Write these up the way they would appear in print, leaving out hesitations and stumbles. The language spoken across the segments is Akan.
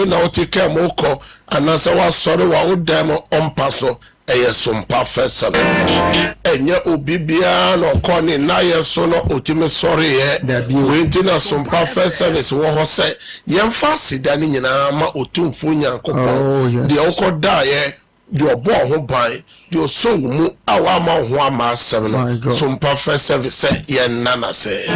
na otike moko anasa wa sori wa odam ompaso eye Sompa festival enye obibia no koni na yeso no otime sori ye wenti na Sompa festival wo ho se yemfa sida ni nyina ma otumfu nyankopon de okoda ye de obo ho ban de osongu awa ma ho ama asem no Sompa festival se ye nana se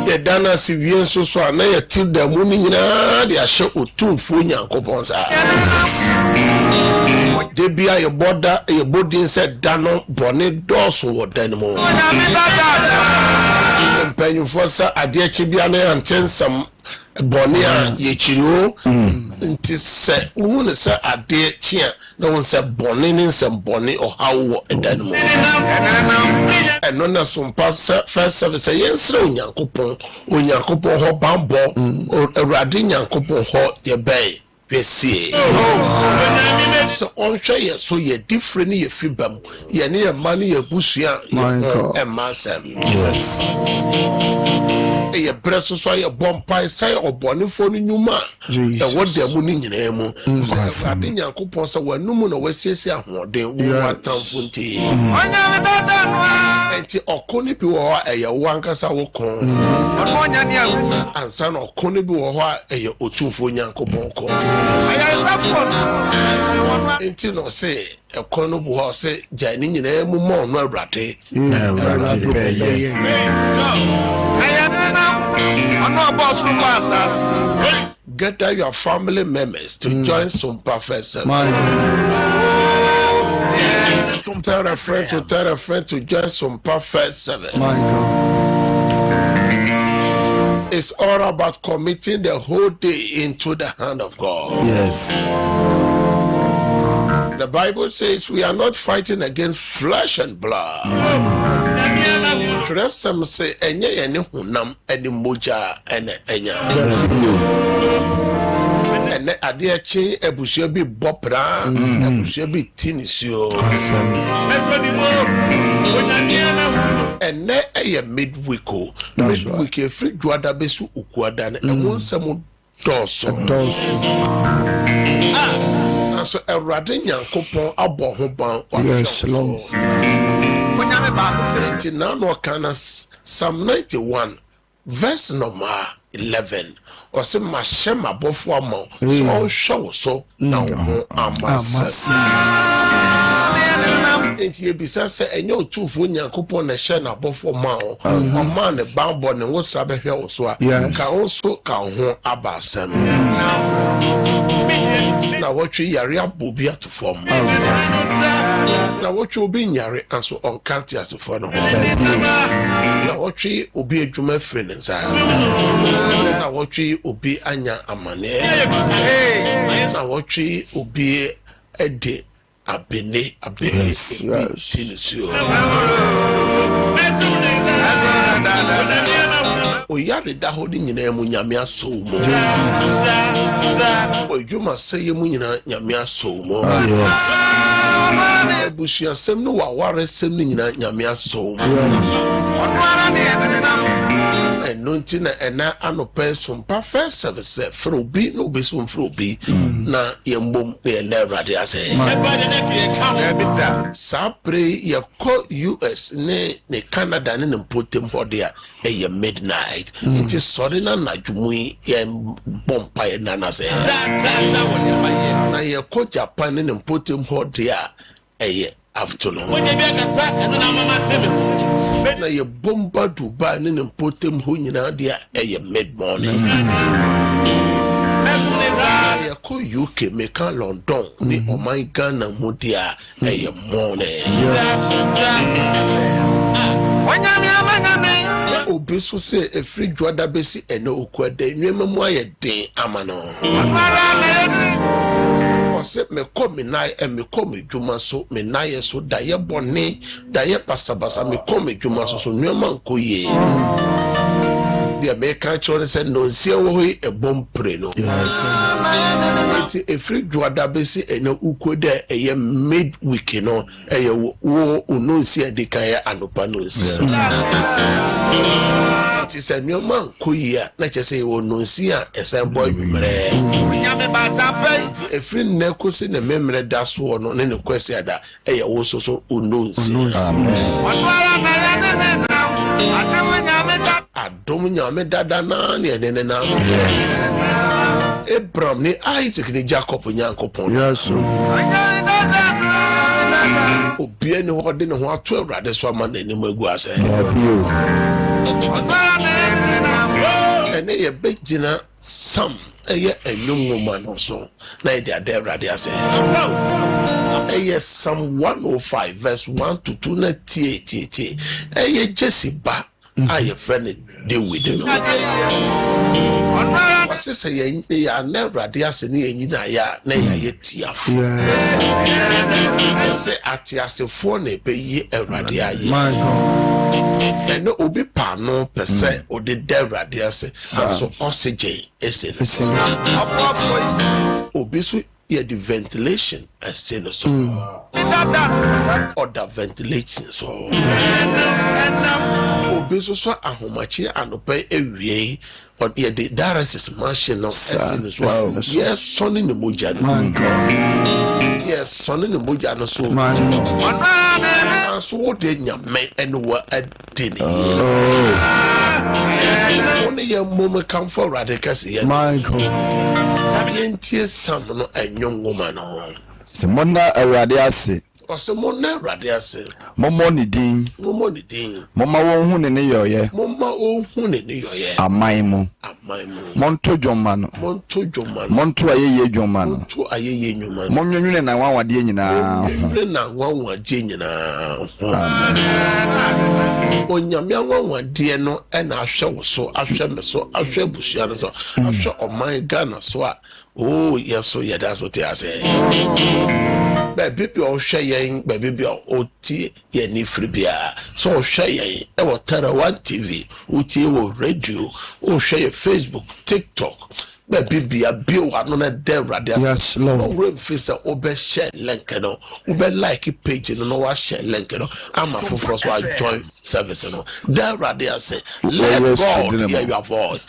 the dana civilian so na ye til da mu ni nyina de ahye otumfu nyankopon sa de bia ye boda ye bodin se dano bone doso wo danimo mpanyu fosa ade achi bia na antensam bone a ye chiro nti se unu ne se ade chia na won se bone ni nsem bone o hawo edanimo eno na Sompa first service yensre onyankopon ho bambo awrade nyankopon ho ye bay pesi so on share so ye different ye fibam ye ne ye mani ye busua ye emasem yes ye breso so ye bompai sai obonefo no nyuma e wode mu ni nyina mu ade nyankopon so wanum no wasiesi ahoden wo atamfo nti onya me dada no enti okoni bi wo ho eye wankasa wo kon onya ne ansa no okoni bi wo ho eye otumfo nyankopon kon enti no se ekono bu ho se jani nyina mu mo no awrade gather your family members to join Sompa festival. Tell a friend to join Sompa festival. It's all about committing the whole day into the hand of God. Yes. The Bible says we are not fighting against flesh and blood. Rest them say enye ene hunam ene moja ene enya. Ene ade achi ebusua bi bopra ebusua bi tinisio. Ene eye midweek o. Midweek e free juada besu ukuada na ewonsem doso. So awrade nyankopon abo ho ban yes long onyame ba ko na no kana Psalm 91 verse number 11 o se ma shema bofo ama so show so na ho amasa enti ebisa se enye otufo nyankopon na she na bofo ma o mama ne bambo ne wo sa behwe wo so a ka wo so ka ho abasam na watchi yare abobi atufom na watchi obi nyare anso on kanti asofo no na watchi obi adwuma frenensa na watchi obi anya amane na watchi obi ede abene tinisio o yare da hodi nyina mu nyame aso mo o juma sey mu nyina nyame aso mo bushia sem no waware sem nyina nyame aso mo nonti na ena anope Sompa first service for obi no be so for obi na yembom na Awrade ase sa pre ye ko US ne Canada ne mpotem hode a eye midnight it is sorry na nadwumu ye bompa ye nana se na ye ko Japan ne mpotem hode a eye afternoon na ye bomba Dubai ne mpotem ho nyina dia eye mid morning ye ko UK meka London ni oman Ghana mu dia eye morning obeso se efri dwada besi ene okwada nwema mu aye den amano se me come na me come djuma so me na ye so da ye bone da ye pasabasa me come djuma so nwema nkoye the American church said no see wo e bompre no yes efri dwada besi ene ukwada eye midweek no eye wo no see de kan ya anopa no It is a new man, Kuya, let us say, will no see a boy. A friend Necos in the memory that's one on any question that I also so unknowns. I don't know me dada nani and then now. Abraham, ni Isaac, ni Jacob, and Yankopon. Yes, Obi any what didn't want 12 rather man anymore was. And a big dinner, some a young woman also. Now they are there, rather say. Yes, Psalm 105, verse 1 to 2, na T. Jesse Ba, I have friend deal with him. I say, I never dear Seni, ya, nay, yet. Say, at Yas phone, pay ye a radia. My God. And no obi pano per se, or the dead radia say, so oxygen, SS. Obisu. Yeah, the ventilation I say no so or the ventilation so obeso so ahomachi anope ewie or yeah the dialysis machine no essence so yes son in the moja yes son in the moja no so so what dey nyame and what adini only your mama come for radicals here my God Sabientie Sam no a young woman on. Simona Radiasi. Or Simona Radiasi. Momo ni din. Mama won hu ne yoye. Mama o hu ne yoye. Amaimu. Monto Jomano. Monto ayeye Jomano. Monto ayeye nyumano. Monwunwune na wanwade nyina. Na wanwade nyina. Onyame wanwade no e na ahwe wo so ahwe me so ahwe busua no so ahwe oman Ghana so a oh yes so yeah that's what I say. Baby o hwe yen baby o tie ye ni free bia so o hwe yen e wo Tara 1 TV o tie wo radio o hwe Facebook TikTok baby bia bio ano na de radio yes Lord we face obe share link no obe like page no wa share link no ama for so join service no de radio say let God hear your voice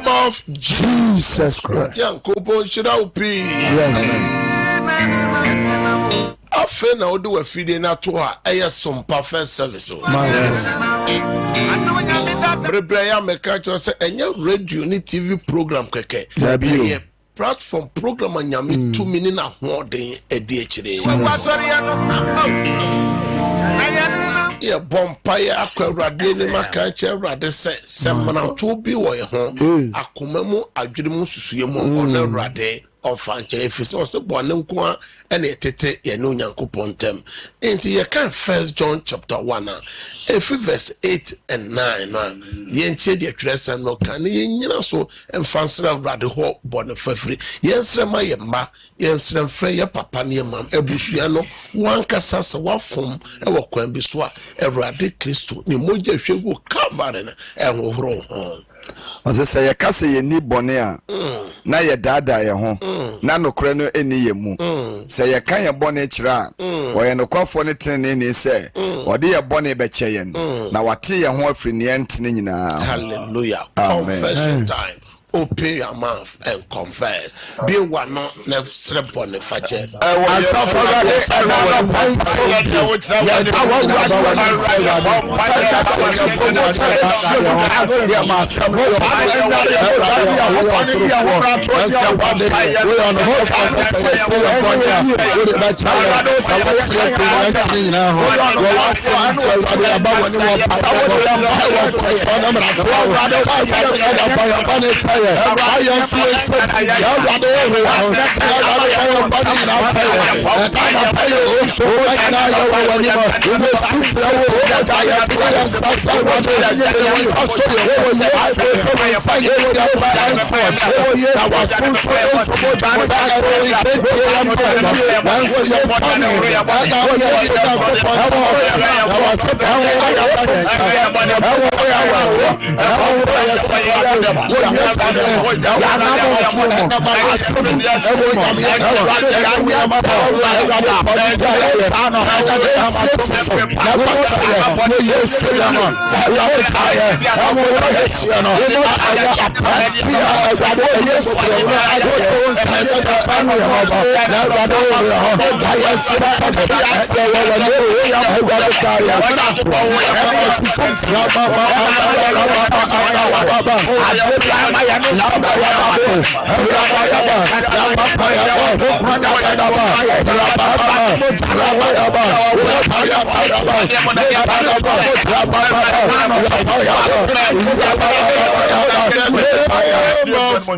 Of Jesus Christ. I feel now do a feeding at to her a Sompa first service. Yes. I make a say and your radio TV program keke. Platform program and yami 2 minutes a day a DHD. Yeah, Bompire, Radin, Macacha, Radese, Samana, 2 be way home. A comemo, a dream Susumo on a rade. Of Fancha, if it's also born and a tete, ya no yanko pontem. Into your can 1 John chapter 1, if verse 8 and 9, yentie the dress and no can yen so and fancy rather hot bonnet for free. Yes, my yamba, yes, and frey papa near mam, a bushiano, one casasa, one form, a walk when biswa, a radic Christo, ni moja she will cover and will roll home. Ose say ye kase ye ni bone a na ye dada ye ho na nokre no eni ye mu say ye kan ye bone kira wo ye nokwafo ne tene ni say ode ye bone be che ye na wate ye ho afri ne ntene nyina. Hallelujah. Confession time. Open your mouth and confess. Be one not left slip on the fache.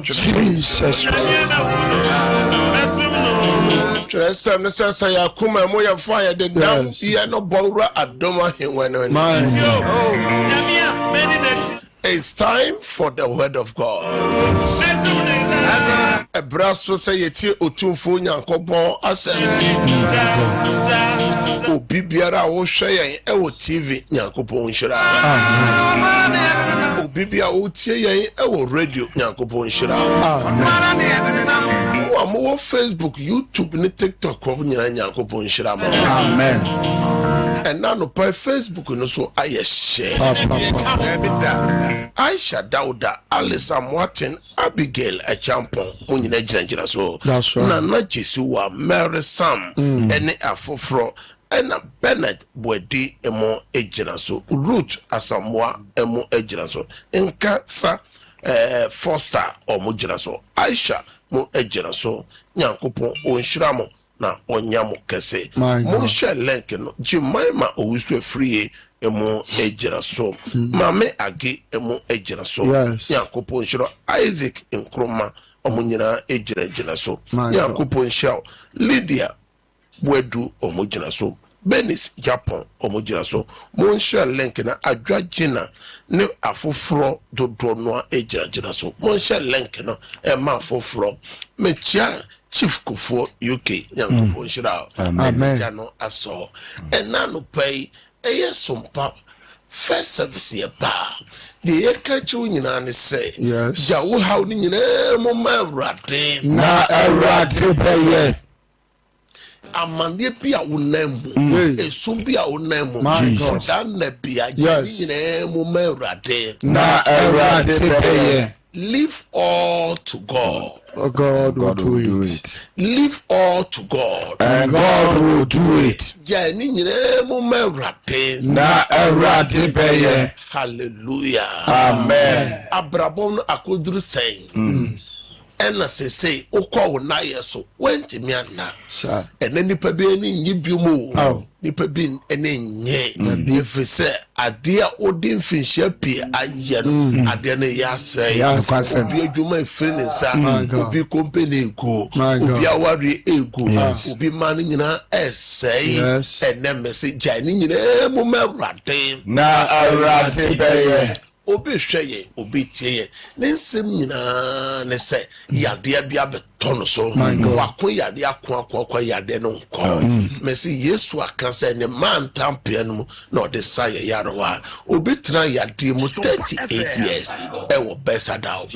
Jesus. Tresa nesa ya kuma mo ya fire the dam ye no bora adoma henwene. It's time for the word of God. Ebraso say yeti otumfo nyankopon asem. Obi biara wo hwe yen e wo TV nyankopon hira. Obi bia wo tie yen e wo radio nyankopon hira. Wo Facebook, YouTube, ni TikTok ko nyina nyankopon hira mo. Amen. And now no by Facebook no so I share. Aisha Dauda, Alice Martin, Abigail a champion, Munina Janjira so. That's right. Nana Jesua, Mary Sam, any Afofro, and a Bennett Bwedi emo ejina so. Root Asamoah emo ejina so. Nkasa Foster or Mujina so. Aisha mo ejina so. Nyankopon o nshiramo. Na onyamo kese mo share link no Jemima owisu free emo ejira so mame age emo ejira so yakopon shiro Isaac Nkrumah omunyina ejira so yakopon shao Lydia Bwedu omujina so Benis Japan omujina so mo share link na adwagina ne afoforo dodo no ejira so mo share link no e ma afoforo mechia Chief Kufo UK Yankopon Shira Amen Jano aso enanu pay Sompa first service ye ba the kachu nyina ne say jawo haw ni nyina mo ma awrade na awrade pay amande bia wonamu esum bia wonamu dan na bia nyina mo ma awrade na awrade pay. Leave all to God. God will do it. Leave all to God. And God will do it. Hallelujah. Amen. Abrabon akodru saying. Ena say okwa na yeso went me na ena nipa be ni nyibiumu nipa bin ene nye efri say ade a odin finhia pie aye no ade na ya say obi adwuma efri ne sa obi company ego obi awari ego obi man nyina esay ene message ani nyina mo mawrade na awrade beye obi hweye obi tie ne nsem nyina ne se yade bia beton so wakon yade akwa yade no nko me se Yesu aka se ne man tampia no na ode saye yarewa obi tra yade mu 38 years e wo besada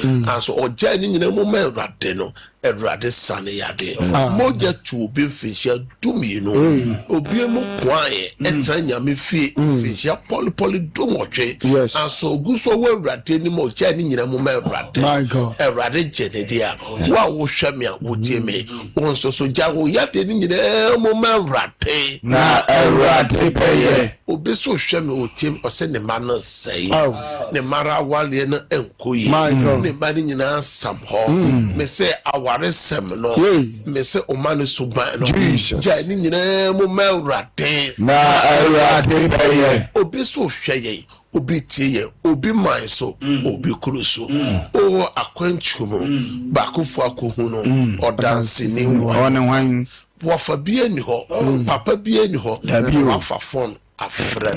so oja ni nyina mu ma Awurade no Awurade sane yade moja tu obi mfinhia dumi no obi mu kwae etra nyame fie mfinhia poli dumotwe so guso wo Awurade ni mo ja ni nyina mu ma Awurade Awurade jenede a wo hwɛ me a wo tie me won so ja wo yade ni nyina mu ma Awurade na Awurade peye obi so hwɛ me o tie o se ne ma no sei ne mara wale no enkoyi ne ma ni nyina sam ho me se aware sem no me se o ma no suban no ja ni nyina mu ma Awurade na Awurade peye obi so hwɛ ye obi tie obi man so obi kruso o akwantumu bakofo akohu no odanse ni won wan wofa bia ni ho papa bia ni ho wafa fon afra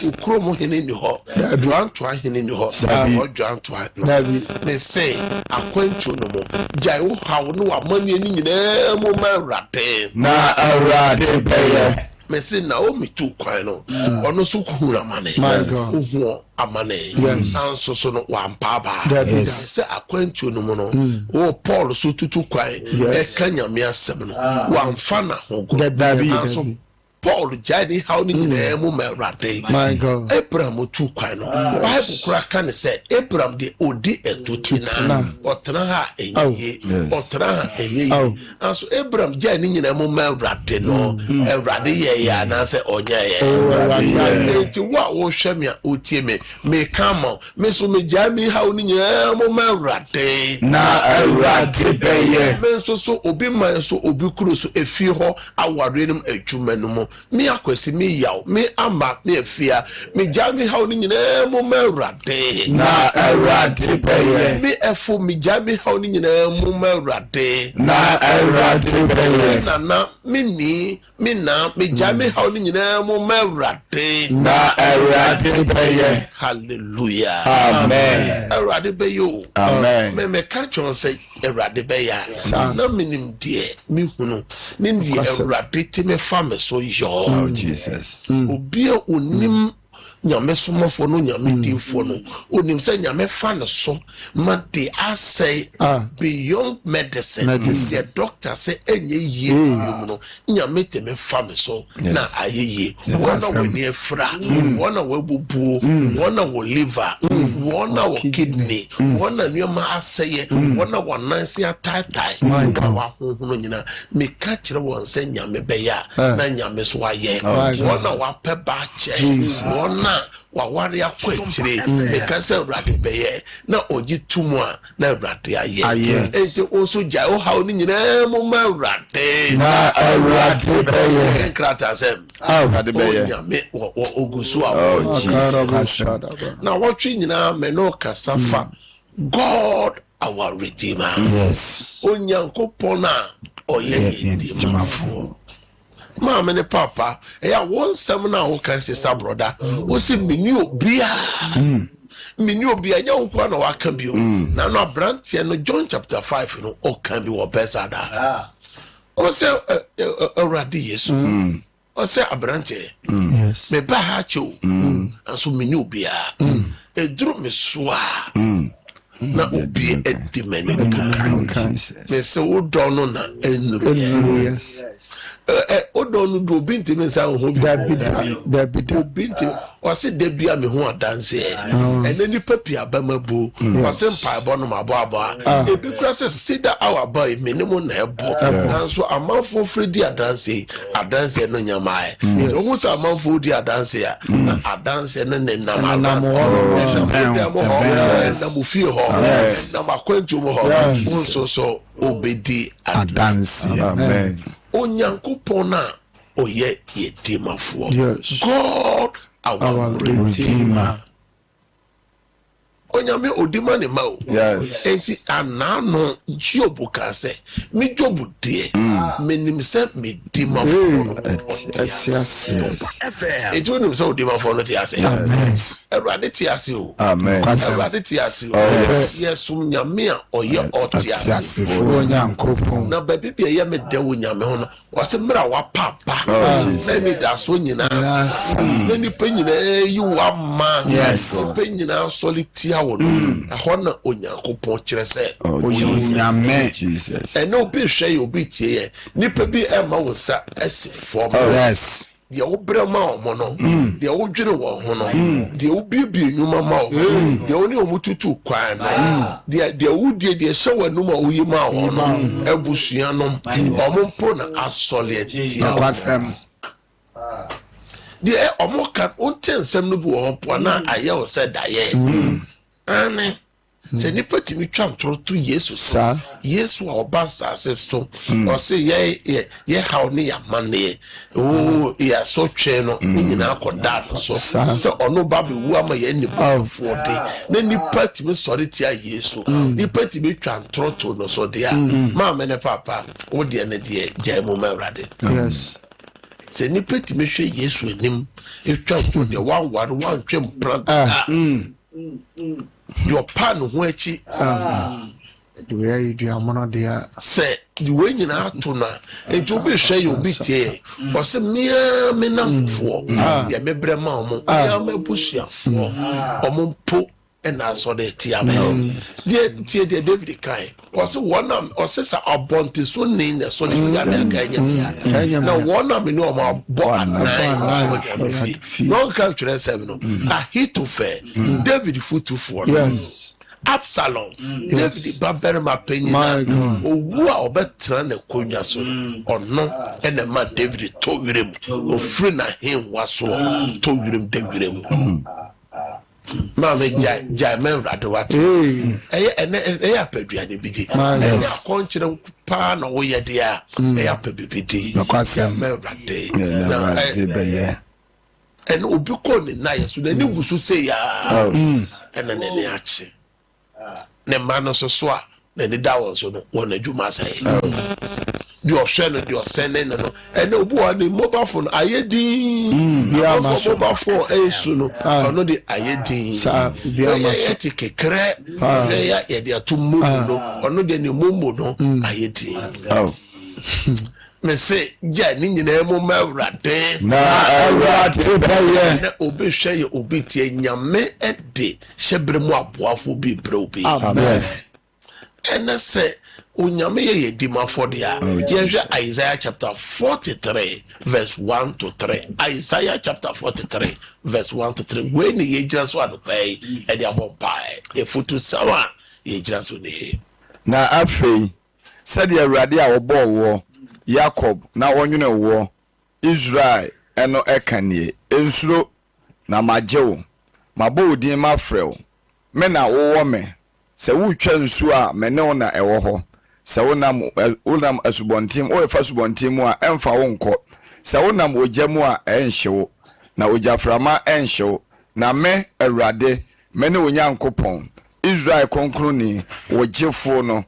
ukromo hene ni ho dwanto hene ni ho dwanto no me say akwantu no mo jai wo hawo no amani ni nyina mo ma Awurade na Awurade peye me say Naomi tu kwan no ono so kuhura mane ohu amane anso so no wampaba say akwantu no mo no o Paul so tutu kwan e kanya me asem no wamfa na hogo anso Paul jadi how ni nyina mu mawrade My God. Abraham tu kwan no Bible kura kan say Abraham de odi etutina otena ha enye otena ha enye aso Abraham ja ni nyina mu mawrade no Ewrade ye ya na say onya ye enti wa wo hwemia otie me kama me so me ja mi how ni nyina mu mawrade na Ewrade beye me so obi man so obi kuro so efi ho aware nim adwuma no mo me akwesi me yaw me ama me afia me ja me how ni nyina mu mawrade na Ewrade beye me efo me ja me how ni nyina mu mawrade na Ewrade beye na me na me ja me how ni nyina mu mawrade na Ewrade beye hallelujah amen Ewrade beye amen me catch on say Ewrade beye na minim die me hunu ne die Ewrade ti me fa me so yo oh Jesus obi onim nyame somofo no nyame difo no onim say nyame fa no so ma de asay beyond medicine the doctor say enye yie no nyame te me fa me so na ayeye wona we ne fra wona we bubu wona wo liver wona wo kidney wona nyama asay wona wonanse atatai ka wa hono nyina me ka kire won say nyame beya na nyame so aye wona wa pe ba che wona wawari akwetire because Ewrade beye na oji tumu a na Ewrade aye enti oso ja o hawo ni nyina mo ma Ewrade na Ewrade beye krata sem Ewrade beye nyame ogusu a na wotwe nyina me no kasafa God our redeemer yes onyankopon na oye yedimafo Mama ne papa ya won sam na wo kan sister brother wo se meni obia nya wo na waka bio na no abrantie no John chapter 5 no o kan bi wo besada o se Ewrade Yesu o se abrantie Yes. me ba ha cho anso meni obia eduru me soa na obi edimani me se wo don no na enuru Yes. Odonu do binti me sa ho David binti o se debia me ho adanse ene ni papia bamabu o se mpa ebo no mabo ebi kura se sida our boy minimum na ebo so amanfo fredi adanse no nyamae so hu sa amanfo di adanse a adanse no ne nam na mu fie ho na makwantu mo ho so obedi adanse amen onyankopon na oye yedimafo Yes. God our redeemer onyame odima ne ma o yes enti anano Job ka se me Job de menim se me dimafo no Yes. enti onim se odimafo no te ase Amen. Ewrade te ase o amen Ewrade te ase o yesum nyame a oye ote ase Onyankopon. na baby bia ye me de wo nyame ho no wase mra wa papa na mi da so nyina na ni pe nyina yi wa ma pe nyina solitia wo no ho na onyankopon kire se Onyame. Jesus e no bi hwe ye obi tie ye ni pe bi e ma wo sa esi form Yes. de wo brema omo no de wo dwene wo ho no de wo bibie nyuma ma wo de wo ni omututu kwan no de wo de hye wanum a wo yi ma wo no ebusua no omo mpo na asole tie Kwasem. de omo kan ontensem no bi wo mpo na aye wo se daye ane se ni patimi twam toro Yesu Sa. Yesu a oba sase so o se ye how ne ya mane o ya so twe no nyina akoda so se ono ba be wu ama ye ni bafo de na ni patimi sori tia Yesu ni patimi twam toro no so de a ma me ne papa o de ne de jaimu Ewrade Yes. se ni patimi hwe Yesu enim e twam toro de wan ware wan twem plan your pan ho achi Where you do amono dia. se the way nyina to na enti obi hwe ye obi tie o se mia me namfo ya mebrema omo ya mabusuafo omo mpo and I saw the Tiaman. Dear David Kai, or so one or sister or Bonti soon named the Sonic. Now, one of me know my born no culture 7. I hit to fair David foot to 4. Yes. Absalom, David Babber, my penny, or better than a conyaso, or no, and a man David told him, or friend of him was so told him, David. Mamma Jamel Radawat, and they are Pedri and the biggie. My conscience pan away, dear, they are PBD, no consent, Melrade, and Ubukon in Nias, so they knew to say, and then they actually. Ne mano so soa na ne da won so no won adwuma sai di ohwe no di osene no ene obu ani mobile phone ayedin ya mobile phone esu no ono di ayedin sa bia ma so tikekere ya ye di atumu no ono di ni mumu no ayedin me say ja ni nyina mu mawrade na awrade baye na obi hwe ye obi tie nyame ede hyebre mu aboafo bi bre obi amen and say unyame ye dimafo dia ye Isaiah chapter 43 verse 1 to 3 Isaiah chapter 43 verse 1 to 3 when ye just want to pay e dia bompai e futu sawa ye just ne na afei said the awrade a obo Jacob na wonwene wo Israel eno ekanie ensuro na majewo mabo odin mafrel me na wo me se wutwa nsu a me ne na ewo ho se wonam asubontim o efa subontim a emfa wo nko se wonam ojamu a enhyewo na ojaframa enhyewo na me Awurade me ne onyankopon Israel konkroni wojefo no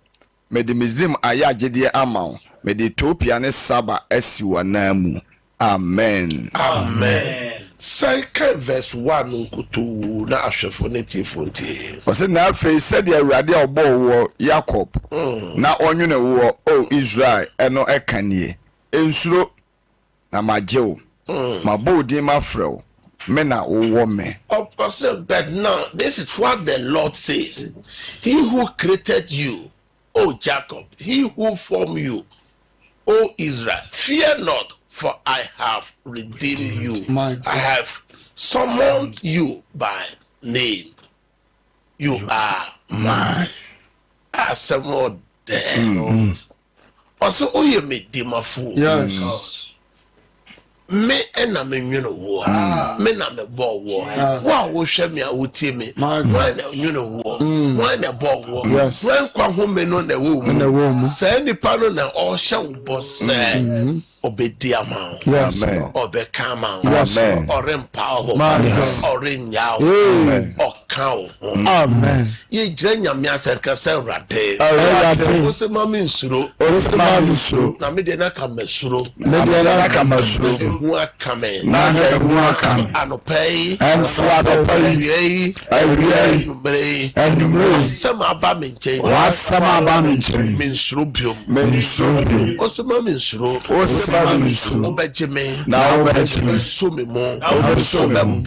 me de mizim ayagede amaw me de Ethiopia ne Saba esiwanamu amen amen Second verse 1 nkutu na ahwefo ne tifonti o se na afei said the Awurade obo wo Jacob na onwene wo o Israel eno ekanie ensuro na majew mabo din mafrel me na wo me but now this is what the Lord says, he who created you, O Jacob, he who formed you, O Israel, fear not, for I have redeemed you. I have summoned you by name. You are mine. I summoned them. Also, oh, you made them a fool. Yes. Me ena me nwene wo me na me bo wo wo hwe me a wotie me why na nwene wo why na bo wo when kwa home no na wo mu say nipa no na o hye wo bo say obedi ama amen obeka ama amen orempa ho orenya ho okaw amen ye gira nyame aserka say rade o se ma me nsuro na me de na ka mesuro who are coming, and pay, and swallow pay, and some abaminche, was some abaminche, minstrubium, Osama Minsro, Obejime, now Sumimo, Obesome,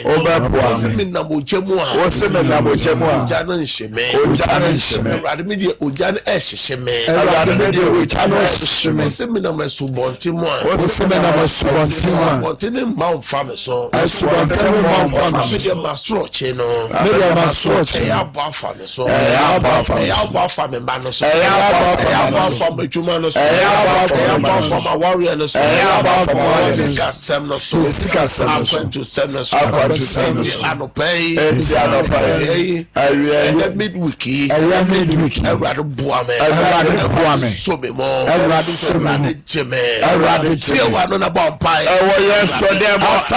Obeminamo Jemua, Oseminamo Jemua, Janan Sheme, Radmedia, Ujan Esheme, Radmedia, which I know Seminama Subontimua, Continue Mount Farmer, so I swear, Mastro Cheno, Mastro, Farmer, so I farmer, Manos, from a Jumanos, from a warrior, I went to Semnos, I don't pay, I midweek, I rather Boame, so be more, I rather Jimmy, I rather chill one on a bomb. Yes, so there was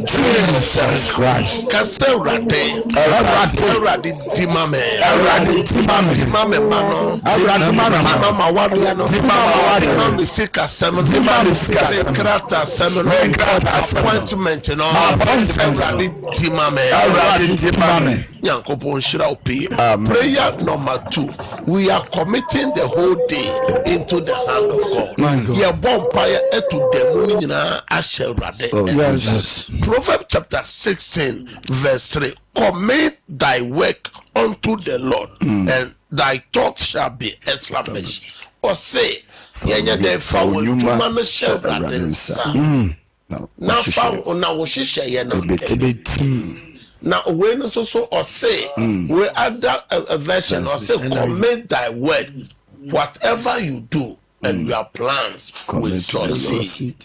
Jesus Christ. Kaserade dimame mano mama wadiano mama sika semen krata semen appointment no dimame Yankopon shira opi. Prayer number 2, we are committing the whole day into the hand of God. Ye bonfire etu demu nyina asherade. Yes. Proverbs chapter 16 verse 3, commit thy work unto the Lord, and thy thoughts shall be established. Or say, yenye de fa wotuma no sherade nsa. Na fa ona wo hihye ye no. Now when so or say we add a version or say commit thy word, whatever you do and your plans will succeed.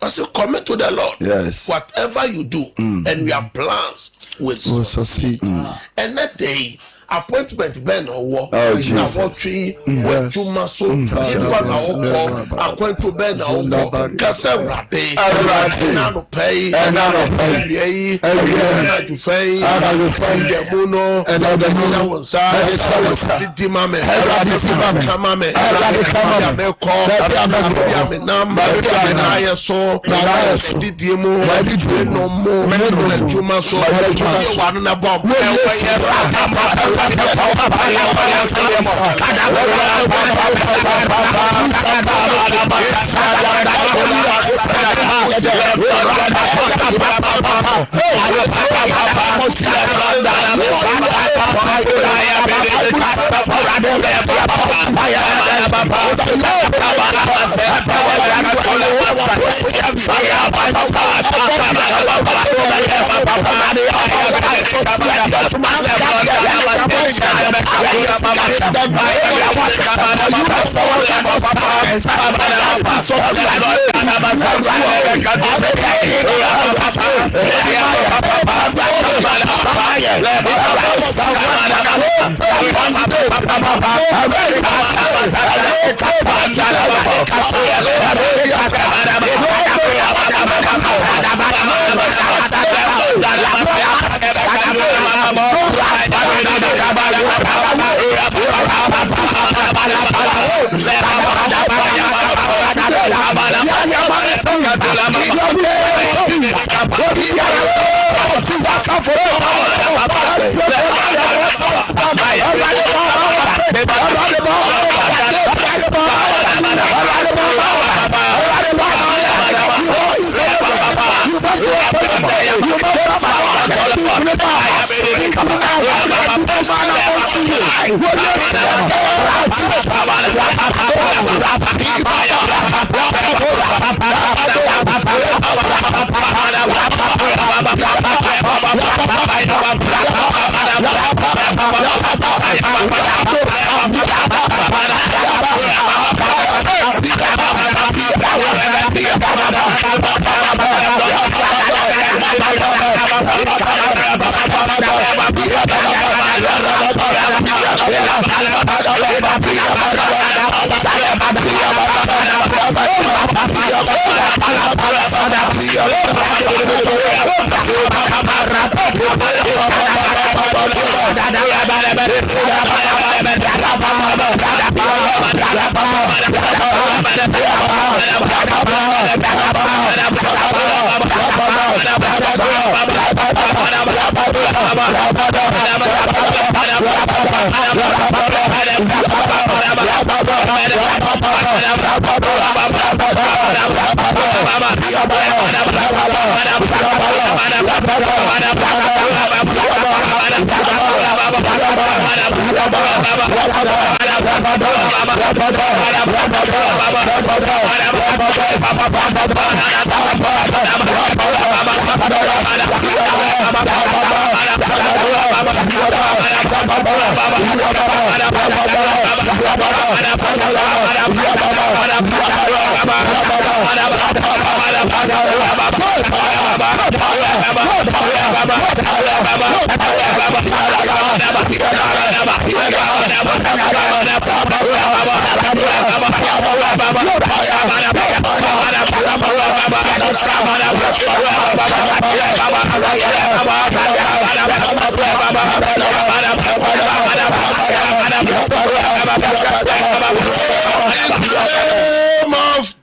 I say commit to the Lord. Yes. Whatever you do and your plans will succeed. And that day appointment ben or na wotri wetuma so fa na wo akwanto ben na wo kasa rade na no pay yi na ju fei de buno na na wonsa di mame kama me ya me ko ya me nam ya na ya so di diemo di no mo na juma so wa na bomb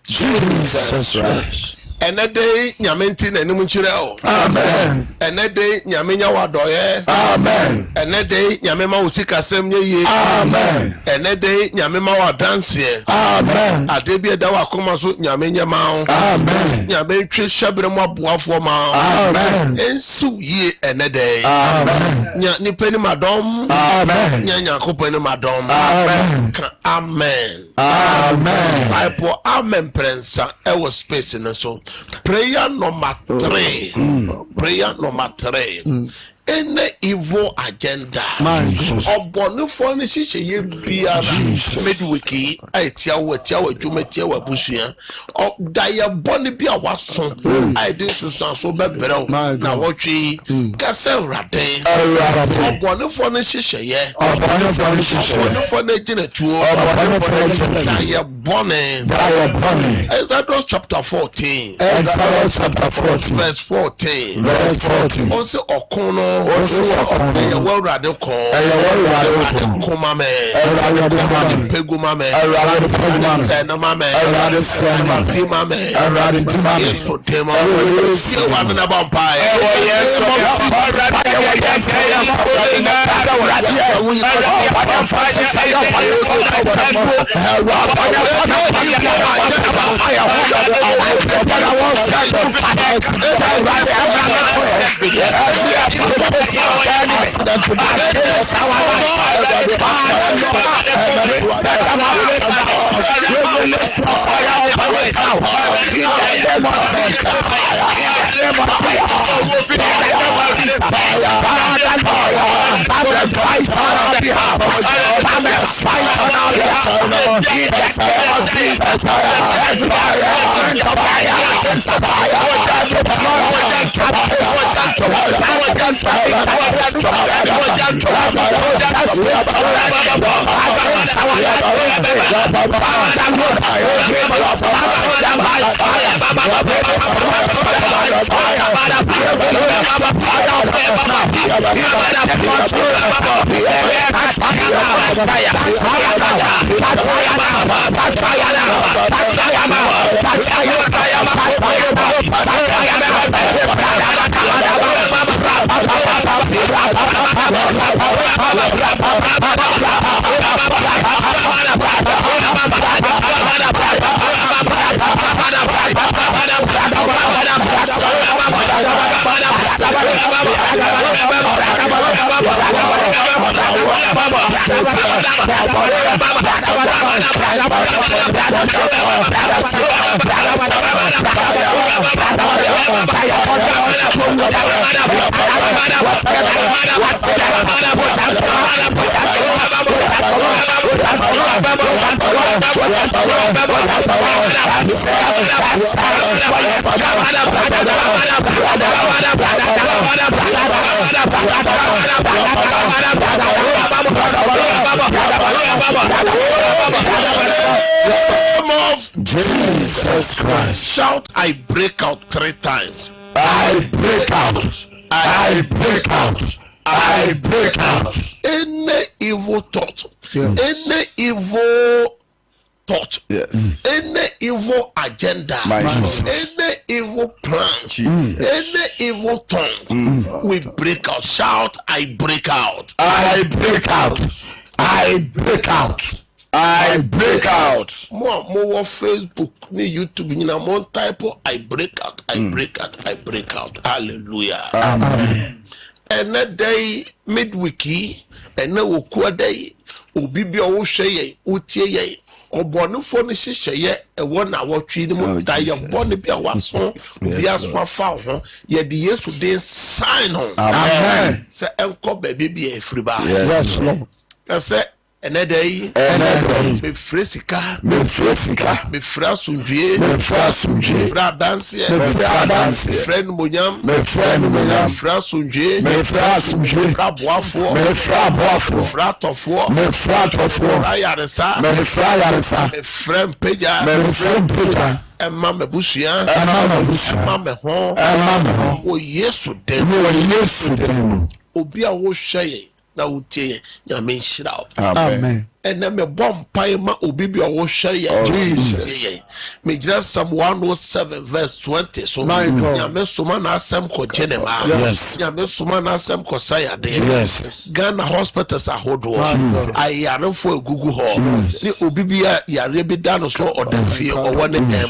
Jesus Christ. And that day, Yamentin and Numunchirel. Amen. And that day, Yamenya Wadoye. Amen. And that day, Yamema Usika Semye. Amen. And that day, Yamema wa dance here. Amen. Adebia Dawa Komasu, Yamenya Mount. Amen. Yamen Trishabra Buafo Mount. Amen. And so ye and a day. Amen. Nipeni Madam. Amen. Nyanya Kopeni Madam. Amen. Amen. Amen. Bible Amen Prensa. I was space in the so. Prayer number 3. Prayer number 3. Any evil agenda. Obonu for ni sise ye biara midwiki aitia watia wadwumatia wabusua daya boni bia waso I dey so bebere na wotwe kase rade obonu for ni sise ye obonu for ni gina tuo obonu for ni daya boni Exodus chapter 14 verse 14 also okono eye wo rade ko kuma me peguma me sena mame pima me yeso tema ye wa me na bompa Jesus Christ. Shout, I break out 3 times. I break out. I break out. I break out. Any evil thought, any evil thought, any evil agenda, any evil plan, any evil tongue, we break out. Shout, I break out. I break out. I break out. I break out. More Facebook, YouTube, more type of I break out. I break out. I break out. Hallelujah. Amen. And that day midweek, and now day, Ubibia Osheye, Utie, or Bonifon Sheye, a 1 hour tree, the moon die of Bonibia was on, Ubia Swafao, yet the years today sign on. Amen. Say, Uncle baby, a free bar. Yes, Lord. That's it. And a day, me fresica, me frasunjie, fra dance, friend Munyam, frasunjie, fra boafo, fra ayaresa, me friend peja, and Mamma Bushia, Mamma Hon, oh yes, demo, Obia wo shaye. Na utie nyame nhyira. Amen. And then me bomb paima obibi owo hwe Jesus. Me gira Psalm 107 verse 20. So nyame soma na asem ko genema. Nyame soma na asem ko sayade. Yes. Ghana hospitals ahodo. Ayare fo egugu ho. Ni obibi yare bi da no so odafie owo ne dem.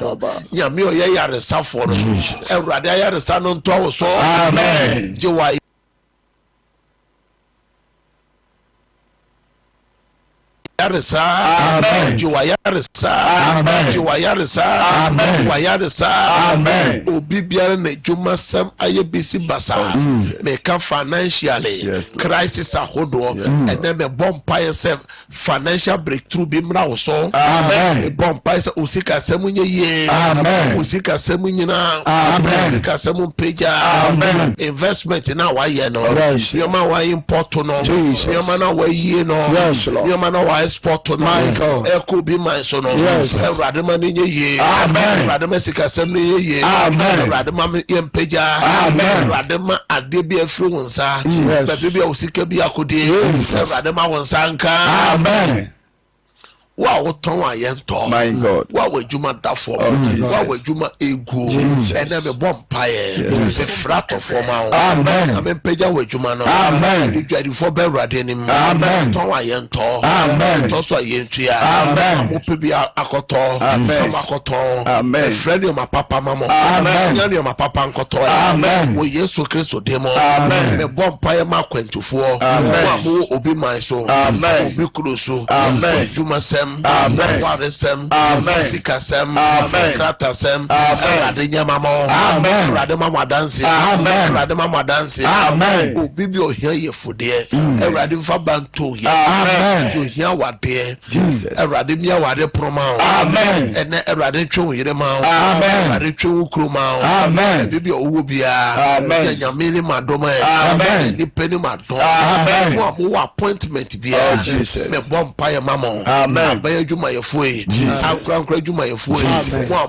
Nyame oye yare safo no. Ewrade yare sa no nto wo so. Amen. Jewa Yarisa, Amen. Juwayarisa, Amen. Juwayarisa, Amen. Juwayarisa, Amen. Obibiara ne juma sem ayebisi basa. Meka financially, crisis ahodo, and then me bompa yourself financial breakthrough bimra oso. Amen. Bompa yourself usika semunye ye. Amen. Usika semunyina. Amen. Usika semun peja. Amen. Investment na wa ye no. Yoma wa import no. Yoma na wa ye no. Yoma na wa sport no. Eko bi man so no. Radema ni ye. Amen. Radema sika sem ni ye. Amen. Radema yempeja. Amen. Radema ade bi afru wonsa. Bebe bi usika bi akode. Radema wonsa nka. Amen. Wow, Tonwa Yento, my God, what would you man that for? What would you man ego? And then a bomb pie, the frat of formal. Amen. I mean, Peja with you man. Amen. You get for better than him. Amen. Tonwa Yento. Amen. Tosso Yentia. Amen. Mopibia Akoto. Amen. Akoto. Amen. Friend of my papa, mama. Amen. Young of my papa and Koto. Amen. We Yesu Christo demo. Amen. A bomb pie mark 24. Amen. Obi my soul. Amen. Obi Kurusu. Amen. You must Amen. Warisem, Amen. Sikasem, Amen. Kratasem, Amen. Rademamo, Amen. Rademamo dancing, Amen. Rademamo dancing, Amen. Obibi ohia ye fude, Radem fabanto ye, Amen. To hear what dear Jesus, Rademia wade proma, Amen. And Radem chu yirema, Amen. Radem chu kruma, Amen. Bibi owubia, Amen. Yamini madoma, Amen. Depending madoma, Amen. Mo appointment bia, Jesus. Me bomb pie mama, Amen. Juma ye fue, Ankra Juma ye fue,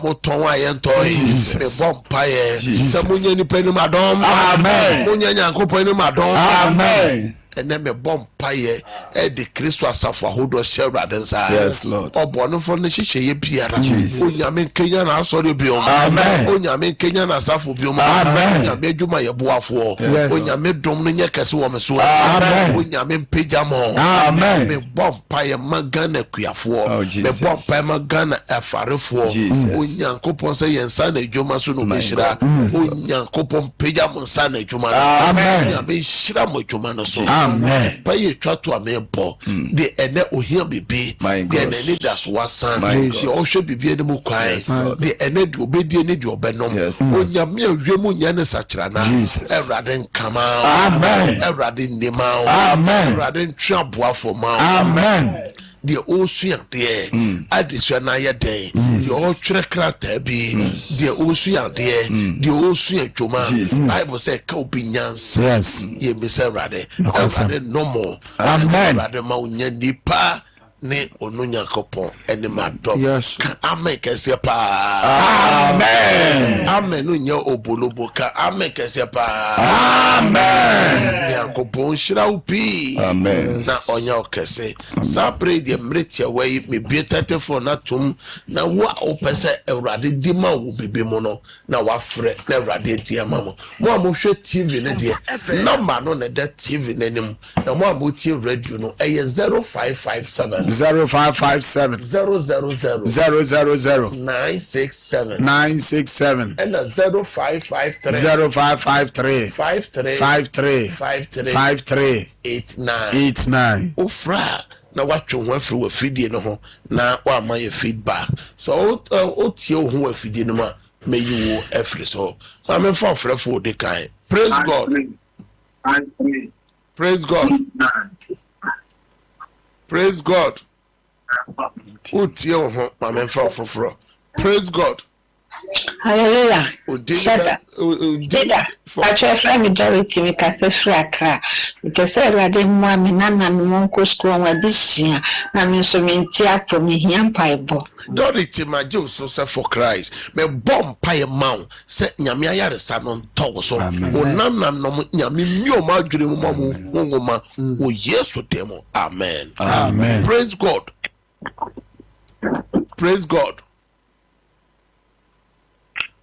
mo tonwa ye ntoy, me bom paye, se munye ni peni madom, amen. Munye nyanko peni madom, amen. and then me bomb paye the Christo asafo ahodo share radensa. Yes, Lord. Obono for ne hihye ye biara. Jesus. Onyame Kenya na asori biom. Amen. Onyame Kenya na asafo biom. Amen. Onyame adwuma ye boafo. Yes. Onyame dom no nye kese wo me so. Amen. Onyame mpagya mo. Amen. Me bomb paye magana kuafo. Oh, Me Jesus. bomb paye magana afarefo. Jesus. Onyankopon se yensa na adwuma so no beshira. Onyankopon mpagya mo nsa na adwuma no. Amen. Onyame shira mo adwuma no so. Amen. Paye twa to amebo. De ene ohia bibi. My De God. ene ni das wasan. My De God. ohwe bibi ene mu kwan. Yes, Lord. De ene de obedie ne de obenom. Yes. Onyame awemu nya ne sakrana. Jesus. Erade nkama. Amen. Erade ndema. Amen. Erade ntwa boafo ma. Amen. The ocean there, addition na yede, the old crata be, the ocean there, the ocean juma. Bible say Kaupinyans, Yes. ye be say rade, sir. no more. Amen. Rade maunya nipa ne onunya kopon, and my dog. Yes. Amen, Kasiapa. Amen. Amen, unya oboloboka, Amen, Kasiapa. Amen. Yankopon shiraupi. Amen. Na onya okese sa pray the mretia way me be 34 na tum na wa opese Ewrade di ma wo bebe mo no na wa frɛ na Ewrade di ama mo mo hwɛ TV ne de number no na that TV nanim na mo tie radio no ɛyɛ 0557 0557 000 000 967 967 and 0553 0553 53 53 89 89 ofra na watcho ho afiri wa fidie no ho na wa ma ye feedback so o tie ho wa fidie no ma meyi wo afiri so ma me fa frefo de kan praise God praise God praise God o tie ho ma me fa foforo praise God. Hallelujah. Dida. Actually, from majority, we can say Frakra. Because I read him one nana and Monco school with this year. I mean, so many tear for me, young piebo. Dority, my Jew, so say for Christ. Me bomb pie mount, set Yamia the son on Toso. O Nana no Yami, your marjorie, Mama, who yes to them. Amen. Amen. Praise God. Praise God.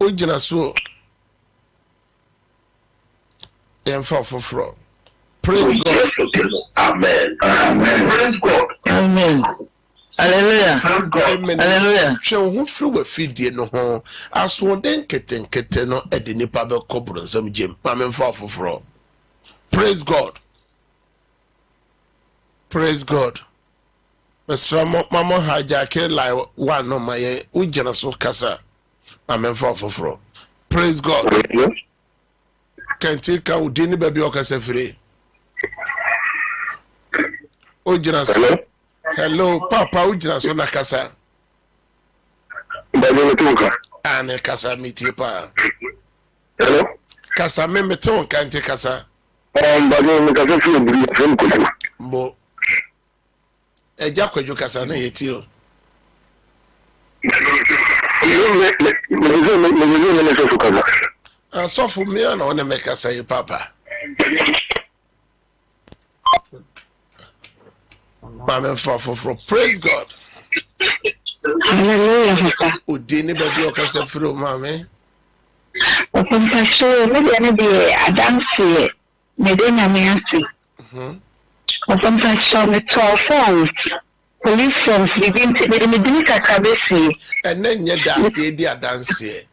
Ojina so emfa foforo. Praise God. Amen. Amen. Praise God. Amen. Hallelujah. Praise God. Amen. Hallelujah. Hwe ho firi wa fidie no ho aso den ketenkete no e de nipa be kobro nsam gem. Ma me mfa foforo. Praise God. Praise God. Mr. Mama hijack like one no my ujina so kasa. Amen for foforo. Praise God. Can't take out dinner baby okase free. Ujina so. Hello papa ujina so na kasa. Baby metunka. Ane kasa miti pa. Hello. Kasa me meton can't take kasa. Baby me kasa fi bri fem ko. Bo. Eja kweju kasa na yeti o. So for me, I want to make us say, Papa. Mama, for praise God. Hallelujah. Udini baby, okay, say through, Mammy. Open pastor, maybe I be a dance. Maybe I'm a Open pastor, me 12 phones. Police forms begin to be Kabesi. And then you die, dance here.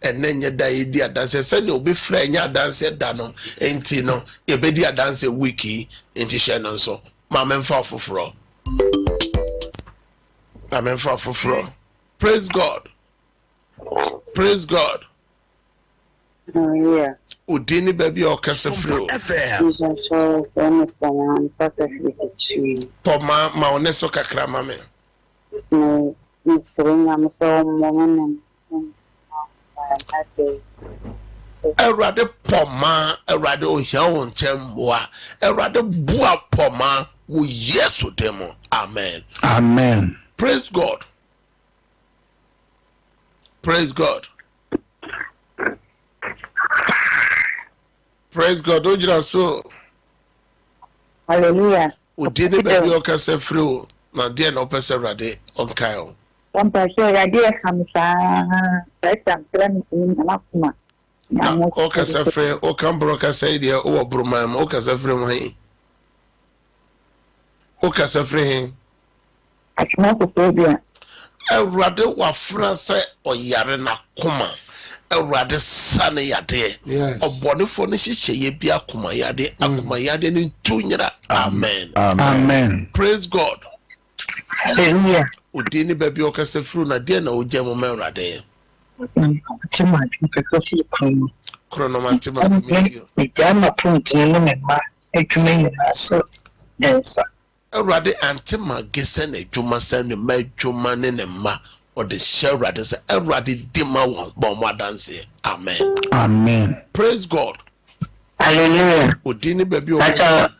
And then you die, dance. Send you be friend, ya dance at Danon, ain't you know, you be a dance a wiki into Shannon. So, Mamma for fro. Amen for fro. Praise God. Praise God. Yeah. Udini baby or Casa Flu. Poma Mauneso Kakramame. A rather poma, a rather young temwa, a rather bua poma, who yes to demo. Amen. Amen. Praise God. Praise God. Praise God. Ojira so. Hallelujah. Udini baby okase free na dia na opese Awurade onkai o. Sompa so ya dia kamsa. Sai plan ni na kuma. Na okase free o kan broka say dia o bromam okase free mo hin. Okase free hin. Atuma ko phobia. Awurade wafra say oyare na kuma. Awurade sane yade. Obonefo ne hihye bi akoma yade ne ntunyira. Amen. Amen. Praise God. Hallelujah. Udini baby okase free na dia na ojemo me Awurade. Atuma because you Chronomatima. Me jama point ni me ma etuma ni so. Yes. Awurade antima gese na adwuma san ne ma adwuma ne ne ma or the Awurade say Awurade dima won bon wadanse. Amen. Amen. Praise God. Hallelujah. Udini baby o Ata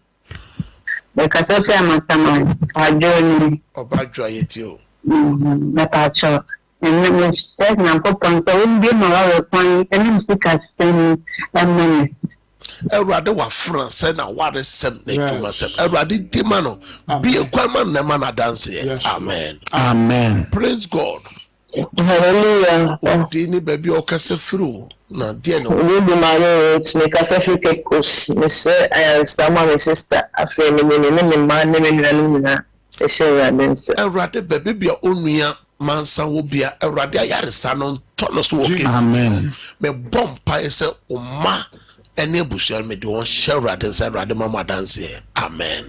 me kasa fe amatama ajoni obadwa yeti o. na pacho ene mo stress na popon so ndi ma wa kwan ene musika sen amene Awurade wafra say na wade sem na adwuma sem. Awurade dima no bi ekwama na ma na danse. Amen. Amen. Praise God. Hallelujah. Udini baby o kase free na dia no. We be married me kasa fe kekos me say sama my sister afi me man na e say ranse Awurade baby bia onua mansa wo bia Awurade ayaresa no ntono so wo ke. Amen. Me bompa say o ma ene busual me de won Awurade say Awurade mama dance. Amen.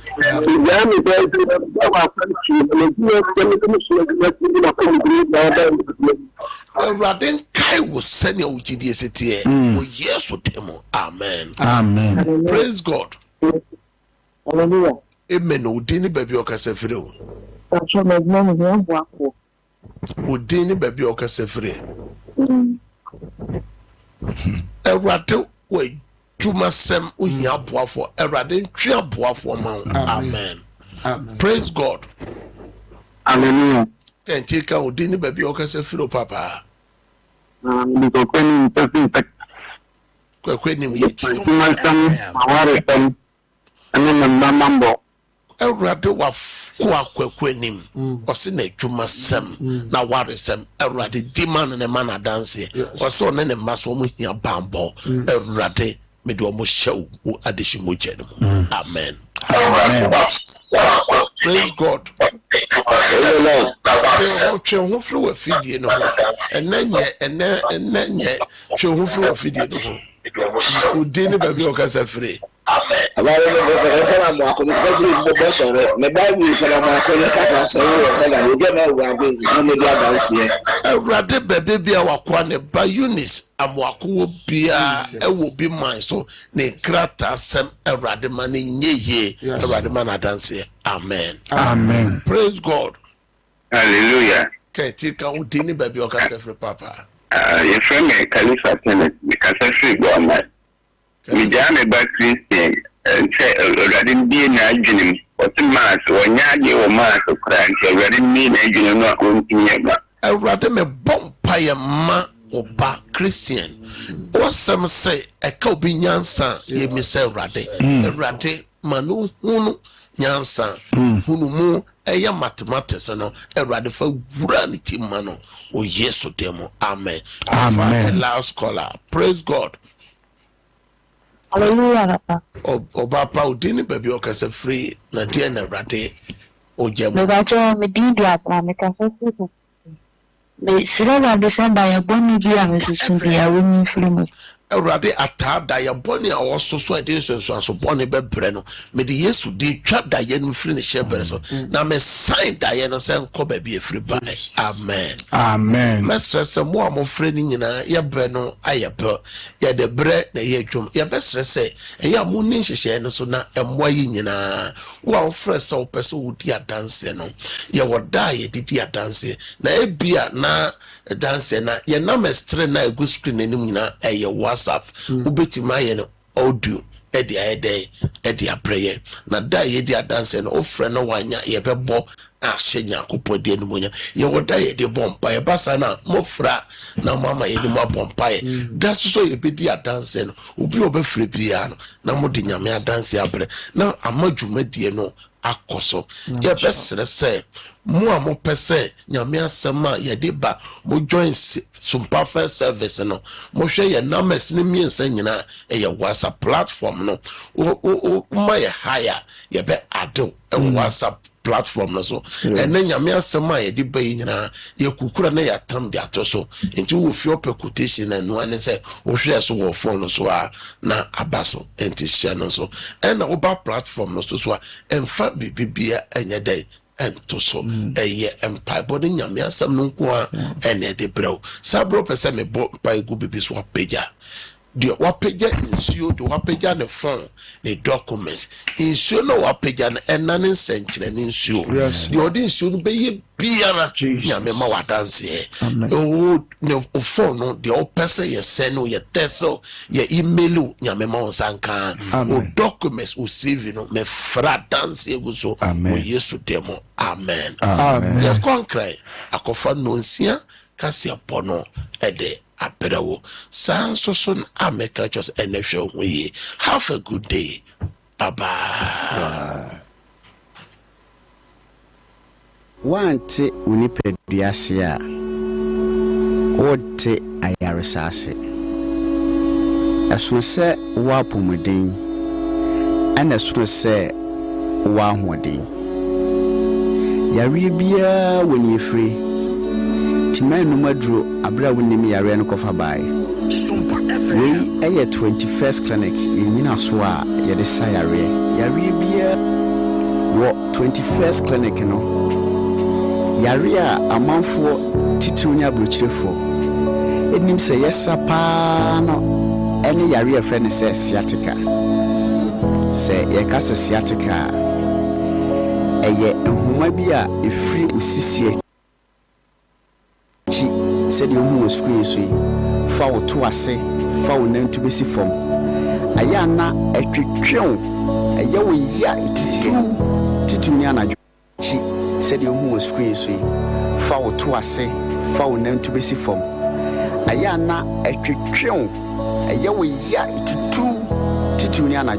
Awurade kai wo sene o gidie setie o Yesu temo. Amen. Amen. Praise God. Hallelujah. Amen. Udini baby okase free o. Pacho me no me boako Udini baby okase free. Awurade we Juma sem unya boafo Awurade ntwe aboafo ma. Amen. Amen. Praise God. Hallelujah. Entika udini baby okase free papa. Because when you perfect Kwekweni yeti. aware them and then the mambo. Awurade wafko akwekwenim ose na adwuma sem na ware sem Awurade demand ne man dance ose one ne maso mo hia bambo Awurade me do mo show adeshi mo je no. Amen. Amen. Praise God. Twe ho fro wa fidie no enanye twe ho fro wa fidie no udini baby okasa free. Awurade bebe bia wakwa ne ba Eunice amwako bia ewo bi man so ne krata sem Awurade ma ne nyeye Awurade ma na dance. Amen. Amen. Praise God. Hallelujah. Kentika udini baby okasa free papa. Your friend Khalifa Tenet, because I feel go man. Me jam ba Christian and say already be na dream. What the mass or nyage or mass of Christ already mean na dream no ontinya. Awurade me bompa ye ma oba Christian. What some say e ka obi nyansa ye mi say Awurade manu hunu nyansa hunu mu eya mathematics no Awurade fa wura ni timma no o Yesu demo. Amen. Amen. Last caller. Praise God. Hallelujah. Obapa udini baby okase free na dia na Awurade o jemo. Me bacho me dindi atra me kasa fuku me sira December ya boni bia me susu bia woni film Awurade atada ya boni a wososo ade so boni bebre no me de Yesu di twa da ye no free ne shebere so na me sign da ye no se nko ba bi efri ba. Amen. Amen. Mesrese mo a mo free ni nyina ye be no ayepe ye de bre na ye dwom ye besrese ye mo ni nhihye no so na emwa yi nyina wo a free se wo pese wo di adanse no ye woda ye di adanse na ebia na dance na ye na mestre na egu screen anim nyina eye WhatsApp ubeti ma ye no audio edi abreye na da ye di adanse no ofre no wanya ye bebo ahye Nyankopon de enumunya ye woda ye de bompa ye basa na mofra na mama ye de mo bompa ye da so ye be di adanse no obi obefre bia no na mo de Nyame adanse abre na amadwuma die no akoso ye besere se mo a mo pese Nyame asema ye de ba mo join Sompa first service no mo hwe ye numbers ne miensa nyina e ye WhatsApp platform no o ma ye hire ye be ado e WhatsApp platform no so and then Nyame asema ye de ba nyina ye kukura na ya tam de atoso enti wo fi op quotation na no ane se wo hwe so wo phone no so na abaso enti share no so and na oba platform no so a emfa bibia enye dai ento so eye empire body Nyame asem no nko a ene de brew sabro pese me bo pa gu bibi so apeja de wapeja insuo de wapeja ne phone ne documents insuo no wapeja na enane senkyere ne insuo de odi insuo no be ye biara Nyame ma wadanse o ne phone no de o pese ye send no ye text ye email Nyame ma onsanka o documents o CV no me fra dance egu so o Yesu demo amen ye konkre akofa no nsia kasi apono ede apedawo sanso son ameka just enehwe we have a good day bye wante unipeduase a wote ayaresase esono se wa pomodin ana esono se wa hodin yare bia woni efri timanu maduro abra wonim yare no kofa bae Sompa FM eye 21st clinic yina so a ye de sa yare bia wo 21st clinic no yare a amanfo titunya brochirefo enim se yesa pa no ene yare e friend se sciatica se ye kase sciatica eye nhoma bi a efri usisie chi se de hu screen so fa wo to ase fa wo nantu besi fom aya na atwetwew eye wo ya titunya na chi se de hu screen so fa wo to ase fa wo nantu besi fom aya na atwetwew eye wo ya titunya na